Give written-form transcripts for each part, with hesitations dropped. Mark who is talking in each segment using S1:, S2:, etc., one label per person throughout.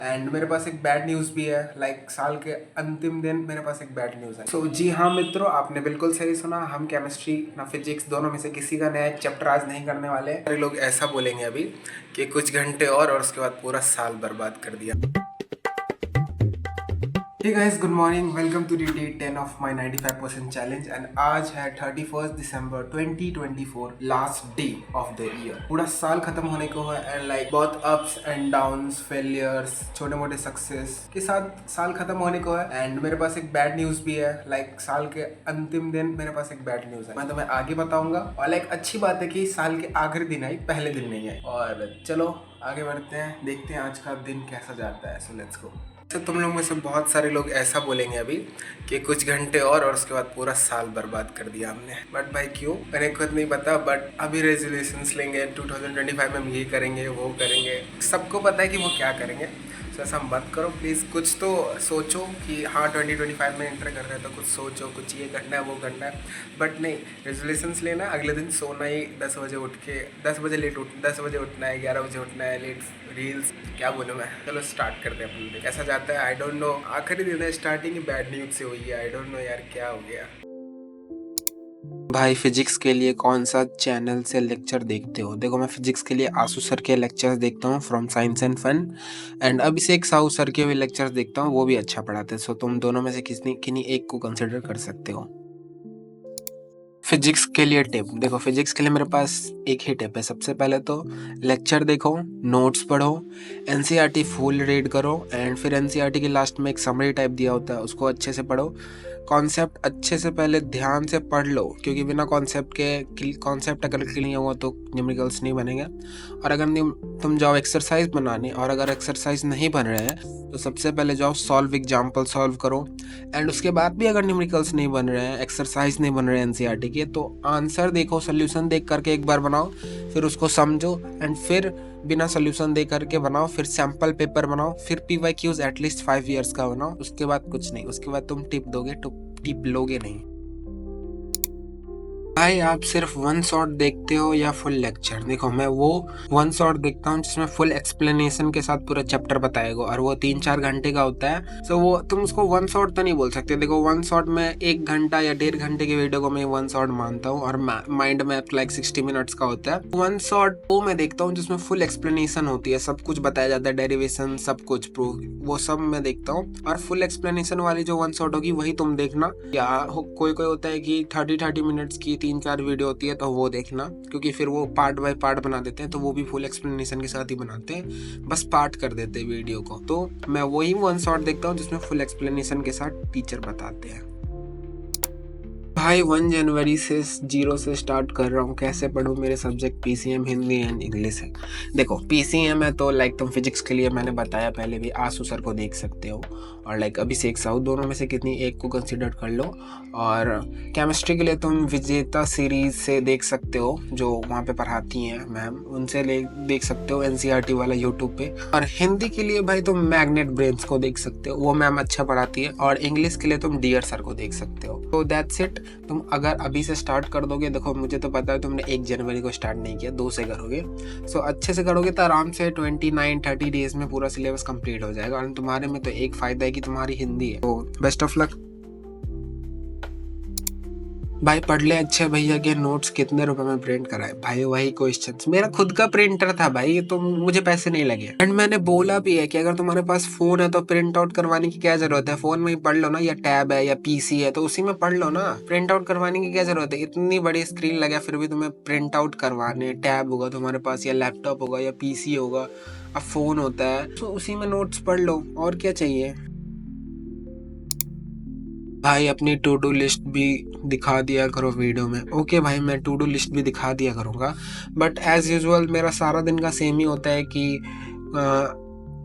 S1: And मेरे पास एक bad news भी है। साल के अंतिम दिन मेरे पास एक बैड न्यूज़ है। सो जी हाँ मित्रों, आपने बिल्कुल सही सुना। हम केमिस्ट्री ना फिजिक्स दोनों में से किसी का नया चैप्टर आज नहीं करने वाले। सारे लोग ऐसा बोलेंगे अभी कि कुछ घंटे और उसके बाद पूरा साल बर्बाद कर दिया। Hey guys, good morning, welcome to the day 10 of my 95% challenge. And आज है 31 दिसंबर 2024, last day of the year. पूरा साल खत्म होने को है एंड बहुत अप्स एंड डाउन्स, फेलियर्स, छोटे मोटे सक्सेस के साथ साल खत्म होने को है। एंड मेरे पास एक बैड न्यूज़ भी है। साल के अंतिम दिन मेरे पास एक बैड न्यूज़ है, मैं तुम्हें आगे बताऊंगा। और अच्छी बात है कि साल के आखिरी दिन आई, पहले दिन नहीं आई। और चलो आगे बढ़ते हैं, देखते हैं आज का दिन कैसा जाता है। सो लेट्स गो। तो तुम लोग में से बहुत सारे लोग ऐसा बोलेंगे अभी कि कुछ घंटे और उसके बाद पूरा साल बर्बाद कर दिया हमने। बट भाई क्यों, मैंने खुद नहीं पता। बट अभी रेजोल्यूशंस लेंगे 2025 में हम ये करेंगे वो करेंगे, सबको पता है कि वो क्या करेंगे। तो ऐसा मत करो प्लीज़। कुछ तो सोचो कि हाँ 2025 में एंटर कर रहे हैं तो कुछ सोचो, कुछ ये करना है वो करना है। बट नहीं, रेजोल्यूशंस लेना, अगले दिन सोना ही 10 बजे उठ के, 10 बजे उठना है, 11 बजे उठना है, लेट रील्स, क्या बोलूँ मैं। चलो स्टार्ट करते हैं अपने दिन। कैसा जाता है आई डोंट नो। आखिरी दिन है, स्टार्टिंग ही बैड न्यूज़ से हुई है। आई डोंट नो यार क्या हो गया। भाई फिजिक्स के लिए कौन सा चैनल से लेक्चर देखते हो? देखो, मैं फिजिक्स के लिए आसू सर के लेक्चर्स देखता हूँ from Science and Fun. And Abhishek Sahu sir के भी लेक्चर्स देखता हूँ, वो भी अच्छा पढ़ाते हैं। सो तुम दोनों में से किन्हीं एक को कंसिडर कर सकते हो। फिजिक्स के लिए टिप देखो, फिजिक्स के लिए मेरे पास एक ही टिप है। सबसे पहले तो लेक्चर देखो, नोट्स पढ़ो, एनसीईआरटी फुल रीड करो। एंड फिर एनसीईआरटी के लास्ट में एक समरी टाइप दिया होता है, उसको अच्छे से पढ़ो। कॉन्सेप्ट अच्छे से पहले ध्यान से पढ़ लो, क्योंकि बिना कॉन्सेप्ट अगर क्लियर नहीं हुआ तो न्यूमेरिकल्स नहीं बनेंगे। और अगर तुम जाओ एक्सरसाइज बनाने, और अगर एक्सरसाइज नहीं बन रहे हैं तो सबसे पहले जाओ सॉल्व एग्जाम्पल सॉल्व करो। एंड उसके बाद भी अगर न्यूमेरिकल्स नहीं बन रहे हैं, एक्सरसाइज नहीं बन रहे हैं एनसीईआरटी के, तो आंसर देखो, सोल्यूशन देख करके एक बार बनाओ, फिर उसको समझो। एंड फिर बिना सोल्यूशन दे करके बनाओ, फिर सैम्पल पेपर बनाओ, फिर पीवाईक्यूज एटलीस्ट 5 ईयर्स का बनाओ। उसके बाद कुछ नहीं, उसके बाद तुम टिप दोगे, टिप लोगे नहीं। भाई आप सिर्फ वन शॉट देखते हो या फुल लेक्चर? देखो, मैं वो वन शॉट देखता हूँ जिसमें फुल एक्सप्लेनेशन के साथ पूरा चैप्टर बताएगा, और वो 3-4 घंटे का होता है। सो वो तुम उसको वन शॉट तो नहीं बोल सकते। देखो, वन शॉट में 1 घंटा या 1.5 घंटे की वीडियो को मैं वन शॉट मानता हूँ, और माइंड मैप 60 मिनट्स का होता है। वन शॉट वो मैं देखता हूँ जिसमें फुल एक्सप्लेनेशन होती है, सब कुछ बताया जाता है, डेरिवेशन, सब कुछ प्रूफ, वो सब मैं देखता हूँ। और फुल एक्सप्लेनेशन वाली जो वन शॉट होगी वही तुम देखना। या कोई होता है कि 30 मिनट्स की 3-4 वीडियो होती है, तो वो देखना, क्योंकि फिर वो पार्ट बाय पार्ट बना देते हैं, तो वो भी फुल एक्सप्लेनेशन के साथ ही बनाते हैं, बस पार्ट कर देते हैं वीडियो को। तो मैं वही वन शॉट देखता हूँ जिसमें फुल एक्सप्लेनेशन के साथ टीचर बताते हैं। भाई 1 जनवरी से 0 से स्टार्ट कर रहा हूँ, कैसे पढ़ूँ? मेरे subject PCM, Hindi and English है। देखो, पीसीएम है तो तुम फिजिक्स के लिए मैंने बताया पहले भी, आसू सर को देख सकते हो, और अभिषेक साहू, दोनों में से कितनी एक को कंसिडर कर लो। और केमिस्ट्री के लिए तुम विजेता सीरीज से देख सकते हो, जो वहाँ पे पढ़ाती हैं मैम, उनसे देख सकते हो एनसीईआरटी वाला यूट्यूब पे। और हिंदी के लिए भाई तुम मैग्नेट ब्रेन्स को देख सकते हो, वो मैम अच्छा पढ़ाती है। और इंग्लिश के लिए तुम डियर सर को देख सकते हो। तो दैट्स इट। तुम अगर अभी से स्टार्ट कर दोगे, देखो मुझे तो पता है तुमने 1 जनवरी को स्टार्ट नहीं किया, 2 से करोगे। सो अच्छे से करोगे तो आराम से 29-30 डेज में पूरा सिलेबस कंप्लीट हो जाएगा। और तुम्हारे में तो एक फायदा है कि तुम्हारी हिंदी है। तो बेस्ट ऑफ लक भाई। पढ़ ले अच्छे भैया के नोट्स कितने रुपए में प्रिंट कराए? भाई वही क्वेश्चंस, मेरा खुद का प्रिंटर था भाई, तो मुझे पैसे नहीं लगे। एंड मैंने बोला भी है कि अगर तुम्हारे पास फोन है तो प्रिंट आउट करवाने की क्या जरूरत है, फोन में ही पढ़ लो ना, या टैब है या पीसी है तो उसी में पढ़ लो ना, प्रिंट आउट करवाने की क्या जरूरत है? इतनी बड़ी स्क्रीन लगा फिर भी तुम्हें प्रिंट आउट करवाने, टैब होगा तुम्हारे पास, या लैपटॉप होगा, या पीसी होगा, अब फोन होता है, तो उसी में नोट्स पढ़ लो, और क्या चाहिए? भाई अपनी टू डू लिस्ट भी दिखा दिया करो वीडियो में। ओके भाई, मैं टू डू लिस्ट भी दिखा दिया करूँगा, बट एज यूजुअल मेरा सारा दिन का सेम ही होता है कि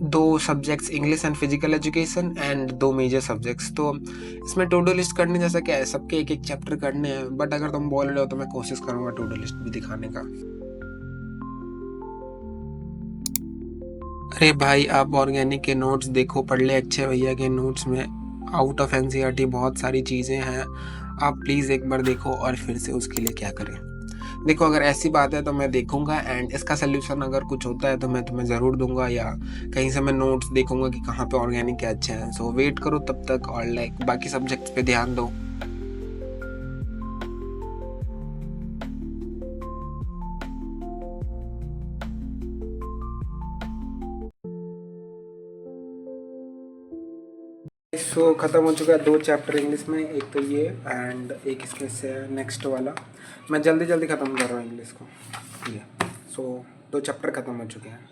S1: 2 subjects, English and physical education, and 2 major subjects. तो इसमें टू डू लिस्ट करने जैसा क्या है, सबके एक चैप्टर करने हैं। बट अगर तुम बोल रहे हो तो मैं कोशिश करूँगा टू डू लिस्ट भी दिखाने का। अरे भाई, आप ऑर्गेनिक के नोट्स देखो, पढ़ ले अच्छे भैया के नोट्स में आउट ऑफ एनसीईआरटी बहुत सारी चीज़ें हैं, आप प्लीज़ एक बार देखो और फिर से उसके लिए क्या करें। देखो अगर ऐसी बात है तो मैं देखूंगा, एंड इसका सोल्यूशन अगर कुछ होता है तो मैं तुम्हें ज़रूर दूंगा, या कहीं से मैं नोट्स देखूंगा कि कहाँ पे ऑर्गेनिक क्या अच्छा है। सो वेट करो तब तक, और लाइक बाकी सब्जेक्ट्स पे ध्यान दो। सो ख़त्म हो चुका है 2 चैप्टर इंग्लिश में, एक तो ये एंड एक इसके से नेक्स्ट वाला। मैं जल्दी जल्दी ख़त्म कर रहा हूँ इंग्लिश को, ये। सो 2 चैप्टर ख़त्म हो चुके हैं।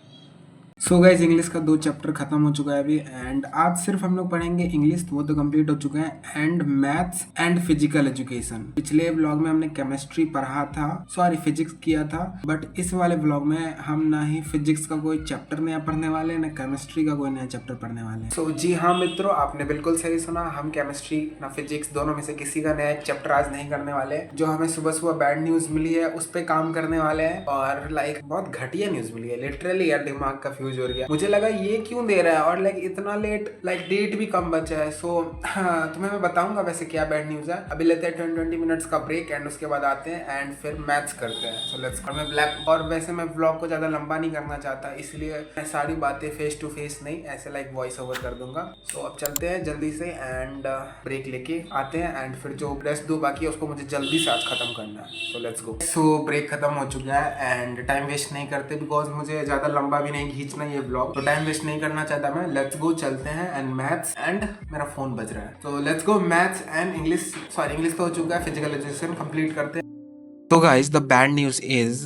S1: सो गाइज इंग्लिश का 2 चैप्टर खत्म हो चुका है अभी, एंड आज सिर्फ हम लोग पढ़ेंगे इंग्लिश, तो वो तो कंप्लीट हो चुका है, and maths and physical education. पिछले ब्लॉग में हमने केमिस्ट्री पढ़ा था, सॉरी फिजिक्स किया था, बट इस वाले ब्लॉग में हम ना ही फिजिक्स का कोई चैप्टर नया पढ़ने वाले, ना केमिस्ट्री का कोई नया चैप्टर पढ़ने वाले। सो जी हाँ मित्रों, आपने बिल्कुल सही सुना, हम केमिस्ट्री ना फिजिक्स दोनों में से किसी का नया चैप्टर आज नहीं करने वाले। जो हमें सुबह सुबह बैड न्यूज मिली है उस पर काम करने वाले हैं, और लाइक बहुत घटिया न्यूज मिली है, लिटरली यार दिमाग का फ्यूज हो गया। मुझे लगा ये क्यों दे रहा है, और लाइक इतना लेट, लाइक डेट भी कम बचा है। सो हाँ, तुम्हें मैं बताऊंगा वैसे क्या बैड न्यूज है। अभी लेते हैं 20 मिनट्स का ब्रेक, एंड उसके बाद आते हैं एंड फिर मैथ्स करते हैं। So let's. मैं ब्लैक, और वैसे मैं ब्लॉग को ज्यादा लंबा नहीं करना चाहता, इसलिए मैं सारी बातें फेस टू फेस नहीं, ऐसे लाइक वॉइस ओवर कर दूंगा। सो अब चलते हैं जल्दी से, एंड ब्रेक लेके आते हैं, एंड फिर जो रेस्ट 2 बाकी है उसको मुझे जल्दी से आज खत्म करना है। सो लेट्स गो। सो ब्रेक खत्म हो चुका है, एंड टाइम वेस्ट नहीं करते, बिकॉज मुझे ज्यादा लंबा भी नहीं खींचना ये ब्लॉग, तो टाइम वेस्ट नहीं करना चाहता मैं। लेट्स गो, चलते हैं, एंड मैथ्स एंड मेरा फोन बज रहा है, तो let's go. Maths and English, sorry English तो हो चुका है, फिजिकल एजुकेशन कंप्लीट करते हैं। तो guys the bad news is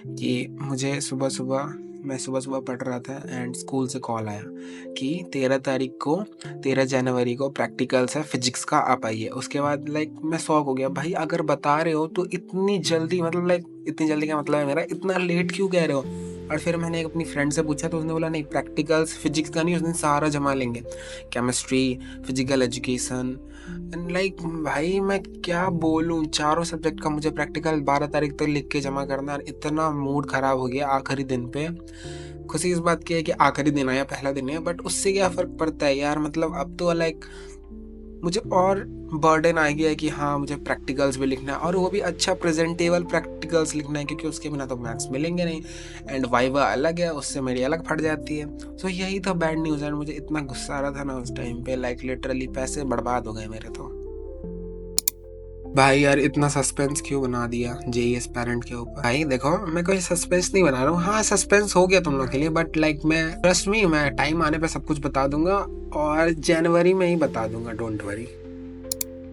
S1: कि मुझे सुबह सुबह पढ़ रहा था, एंड स्कूल से कॉल आया कि 13 जनवरी को प्रैक्टिकल्स है फिजिक्स का, आप आइए। उसके बाद लाइक मैं शॉक हो गया, भाई अगर बता रहे हो तो इतनी जल्दी, मतलब लाइक इतनी जल्दी का मतलब है मेरा, इतना लेट क्यों कह रहे हो। और फिर मैंने एक अपनी फ्रेंड से पूछा तो उसने बोला नहीं, प्रैक्टिकल्स फिजिक्स का नहीं, उस दिन सारा जमा लेंगे, chemistry, physical education, and like भाई मैं क्या बोलूँ, चारों सब्जेक्ट का मुझे प्रैक्टिकल 12 तारीख तक लिख के जमा करना, और इतना मूड खराब हो गया आखिरी दिन पे। खुशी इस बात की है कि आखिरी दिन है या पहला दिन है, बट उससे क्या फ़र्क पड़ता है यार, मतलब अब तो लाइक मुझे और बर्डन आ गया है कि हाँ मुझे प्रैक्टिकल्स भी लिखना है, और वो भी अच्छा प्रेजेंटेबल प्रैक्टिकल्स लिखना है, क्योंकि उसके बिना तो मैथ्स मिलेंगे नहीं, एंड वाइवा अलग है, उससे मेरी अलग फट जाती है। सो यही था बैड न्यूज़, एंड मुझे इतना गुस्सा आ रहा था ना उस टाइम पे, लाइक लिटरली पैसे बर्बाद हो गए मेरे तो। भाई यार इतना सस्पेंस क्यों बना दिया जेई एस्पायरेंट के ऊपर। भाई देखो मैं कोई सस्पेंस नहीं बना रहा हूँ, हाँ सस्पेंस हो गया तुम लोग के लिए, बट लाइक मैं ट्रस्ट मी, मैं टाइम आने पे सब कुछ बता दूंगा, और जनवरी में ही बता दूंगा, डोंट वरी।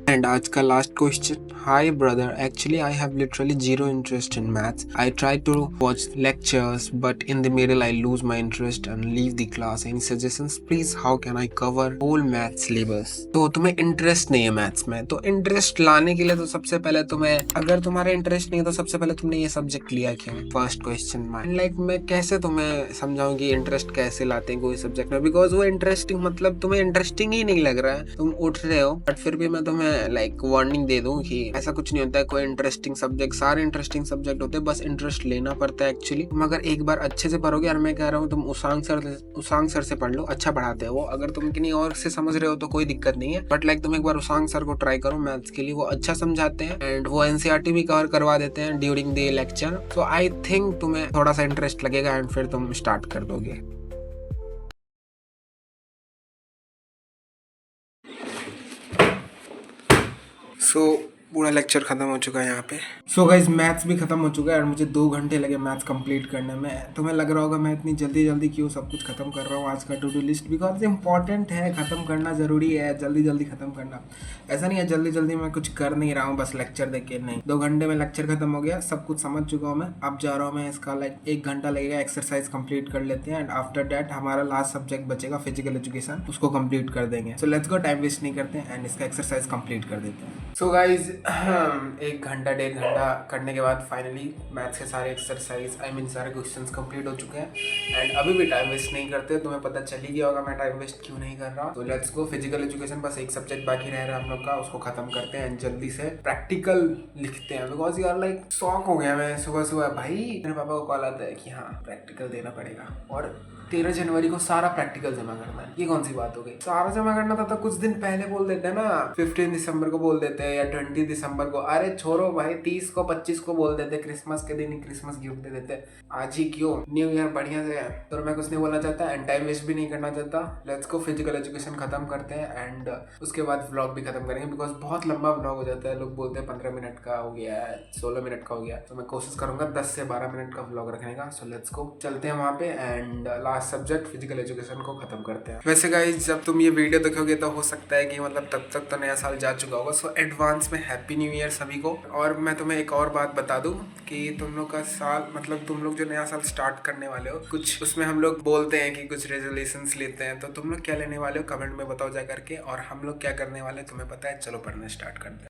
S1: एंड आज का last question, hi brother, actually I have literally zero interest in maths, I try to watch lectures but in the middle I lose my interest and leave the class, any suggestions please, how can I cover whole math syllabus. तो तुम्हें interest नहीं है maths में, तो interest लाने के लिए तो सबसे पहले तुम्हें, अगर तुम्हारा इंटरेस्ट नहीं है तो सबसे पहले तुमने ये सब्जेक्ट लिया क्यों, फर्स्ट क्वेश्चन माइंड। लाइक मैं कैसे तुम्हें समझाऊं कि इंटरेस्ट कैसे लाते हैं कोई सब्जेक्ट में, बिकॉज वो इंटरेस्टिंग, मतलब तुम्हें इंटरेस्टिंग ही नहीं लग रहा है, तुम उठ रहे हो, बट फिर भी मैं तुम्हें लाइक वार्निंग दे दूं कि ऐसा कुछ नहीं होता है कोई इंटरेस्टिंग सब्जेक्ट, सारे इंटरेस्टिंग सब्जेक्ट होते हैं, बस इंटरेस्ट लेना पड़ता है एक्चुअली। तुम अगर एक बार अच्छे से पढ़ोगे, और मैं कह रहा हूँ तुम उसांग सर से पढ़ लो, अच्छा पढ़ाते हैं वो, अगर तुम किन्हीं और से समझ रहे हो तो कोई दिक्कत नहीं है, बट लाइक तुम एक बार उसांग सर को ट्राई करो मैथ्स के लिए, वो अच्छा समझाते हैं, एंड वो एनसीईआरटी भी कवर करवा देते हैं during the lecture. So I think तुम्हें थोड़ा सा इंटरेस्ट लगेगा, एंड फिर तुम स्टार्ट कर दोगे। सो पूरा लेक्चर खत्म हो चुका है यहाँ पे। सो गाइज मैथ्स भी खत्म हो चुका है, और मुझे 2 घंटे लगे मैथ्स कंप्लीट करने में। तुम्हें लग रहा होगा मैं इतनी जल्दी जल्दी क्यों सब कुछ खत्म कर रहा हूँ आज का to do list, because important है, खत्म करना जरूरी है, जल्दी जल्दी खत्म करना। ऐसा नहीं है जल्दी जल्दी मैं कुछ कर नहीं रहा हूँ बस लेक्चर देख के, नहीं। 2 घंटे में लेक्चर खत्म हो गया, सब कुछ समझ चुका हूँ मैं। अब जा रहा हूँ मैं, इसका लाइक 1 घंटा लगेगा, एक्सरसाइज कंप्लीट कर लेते हैं, एंड आफ्टर दैट हमारा लास्ट सब्जेक्ट बचेगा फिजिकल एजुकेशन, उसको कंप्लीट कर देंगे। So let's go, time waste नहीं करते हैं, एंड इसका एक्सरसाइज कंप्लीट कर देते हैं। सो गाइज 1 घंटा 1.5 घंटा करने के बाद फाइनली मैथ्स के सारे एक्सरसाइज, आई मीन सारे क्वेश्चंस कंप्लीट हो चुके हैं, एंड अभी भी टाइम वेस्ट नहीं करते। तुम्हें पता चल ही गया होगा मैं टाइम वेस्ट क्यों नहीं कर रहा। तो लेट्स गो, फिजिकल एजुकेशन बस एक सब्जेक्ट बाकी रह रहा है हम लोग का, उसको खत्म करते हैं, एंड जल्दी से प्रैक्टिकल लिखते हैं, बिकॉज यार लाइक शॉक हो गया मैं सुबह सुबह। भाई मेरे पापा को कॉल आता है कि हाँ प्रैक्टिकल देना पड़ेगा, और 13 जनवरी को सारा प्रैक्टिकल जमा करना है। ये कौन सी बात हो गई? सारा जमा करना था तो कुछ दिन पहले बोल देते हैं ना, 15 दिसंबर को बोल देते हैं या 20 दिसंबर को। अरे छोड़ो भाई, 30 को 25 को बोल देते, क्रिसमस के दिन ही क्रिसमस गिफ्ट दे देते। आज ही क्यों? न्यू ईयर बढ़िया से है। तो मैं कुछ नहीं बोलना चाहता एंड टाइम वेस्ट भी नहीं करना चाहता। लेट्स गो फिजिकल एजुकेशन खत्म करते हैं एंड उसके बाद व्लॉग भी खत्म करेंगे, बिकॉज बहुत लंबा व्लॉग हो जाता है। लोग बोलते हैं 15 मिनट का हो गया है, 16 मिनट का हो गया, तो मैं कोशिश करूंगा 10 से 12 मिनट का व्लॉग रखने का। सो लेट्स गो, चलते हैं वहाँ पे and last subject physical education को खत्म करते हैं। वैसे गाइस, जब तुम ये वीडियो देखोगे तो हो सकता है कि मतलब तब तक तो नया साल जा चुका होगा। सो एडवांस में हैप्पी न्यू ईयर सभी को। और मैं तुम्हें एक और बात बता दूं कि तुम लोग का साल, मतलब तुम लोग जो नया साल स्टार्ट करने वाले हो, कुछ उसमें हम लोग बोलते हैं कि कुछ रेजोल्यूशंस लेते हैं, तो तुम लोग क्या लेने वाले हो कमेंट में बताओ जा करके, और हम लोग क्या करने वाले तुम्हें पता है। चलो पढ़ना स्टार्ट करते हैं।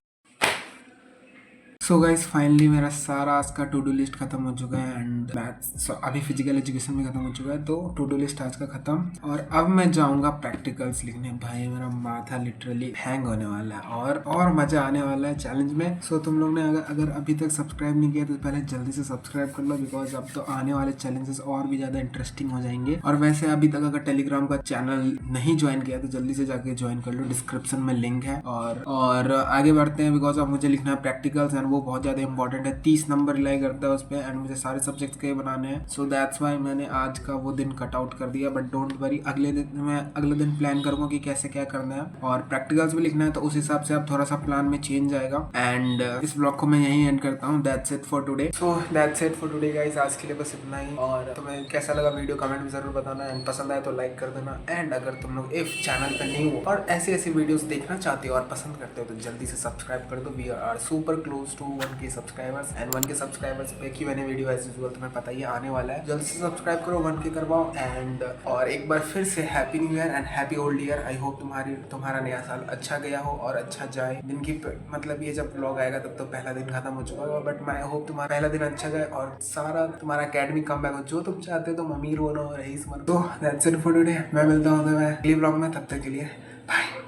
S1: सो गाइस, फाइनली मेरा सारा आज का टू डू लिस्ट खत्म हो चुका है एंड मैथ्स अभी फिजिकल एजुकेशन भी खत्म हो चुका है, तो टू डू लिस्ट आज का खत्म। और अब मैं जाऊंगा प्रैक्टिकल्स लिखने। भाई मेरा माथा लिटरली हैंग होने वाला है और मजा आने वाला है चैलेंज में। सो तुम लोग ने अगर अभी तक सब्सक्राइब नहीं किया तो पहले जल्दी से सब्सक्राइब कर लो, बिकॉज अब तो आने वाले चैलेंजेस और भी ज्यादा इंटरेस्टिंग हो जाएंगे। और वैसे अभी तक अगर टेलीग्राम का चैनल नहीं ज्वाइन किया तो जल्दी से जाके ज्वाइन कर लो, डिस्क्रिप्शन में लिंक है। और आगे बढ़ते हैं, बिकॉज अब मुझे लिखना है प्रैक्टिकल्स एंड वो बहुत ज्यादा इंपॉर्टेंट है। 30 नंबर रिलाई करता है उस पर एंड मुझे सारे सब्जेक्ट्स के बनाने हैं। सो दैट्स व्हाई मैंने आज का वो दिन कट आउट कर दिया। बट डोंट वरी, अगले दिन प्लान करूंगा कि कैसे क्या करना है। और प्रैक्टिकल्स भी लिखना है, तो उस हिसाब से अब थोड़ा सा प्लान में चेंज आएगा। एंड इस ब्लॉग को मैं यहीं एंड करता हूँ। That's it for today. So that's it for today guys, आज के लिए बस इतना ही। और तुम्हें कैसा लगा वीडियो कमेंट में जरूर बताना एंड पसंद आए तो लाइक कर देना। एंड अगर तुम लोग इफ चैनल पर न्यू हो और ऐसी वीडियोस देखना चाहते हो और पसंद करते हो तो जल्दी से सब्सक्राइब कर दो। We are super close to 1K subscribers and 1K subscribers पे की मैंने वीडियो एज यूजुअल तुम्हें पता ही आने वाला है। जल्दी से सब्सक्राइब करो, 1K करवाओ एंड और एक बार फिर से happy new year and happy old year. I hope तुम्हारा नया साल अच्छा गया हो और अच्छा जाए। दिन की मतलब ये जब व्लॉग आएगा तब तो पहला दिन खत्म हो चुका होगा, बट मैं होप तुम्हारा पहला दिन अच्छा जाए और सारा तुम्हारा एकेडमिक कमबैक हो। जो तुम चाहते हो, तुम अमीर बनो और रईस बनो। तो दैट्स इट फॉर टुडे। मैं मिलता हूँ तुम्हें अगले व्लॉग में, तब तक के लिए बाय।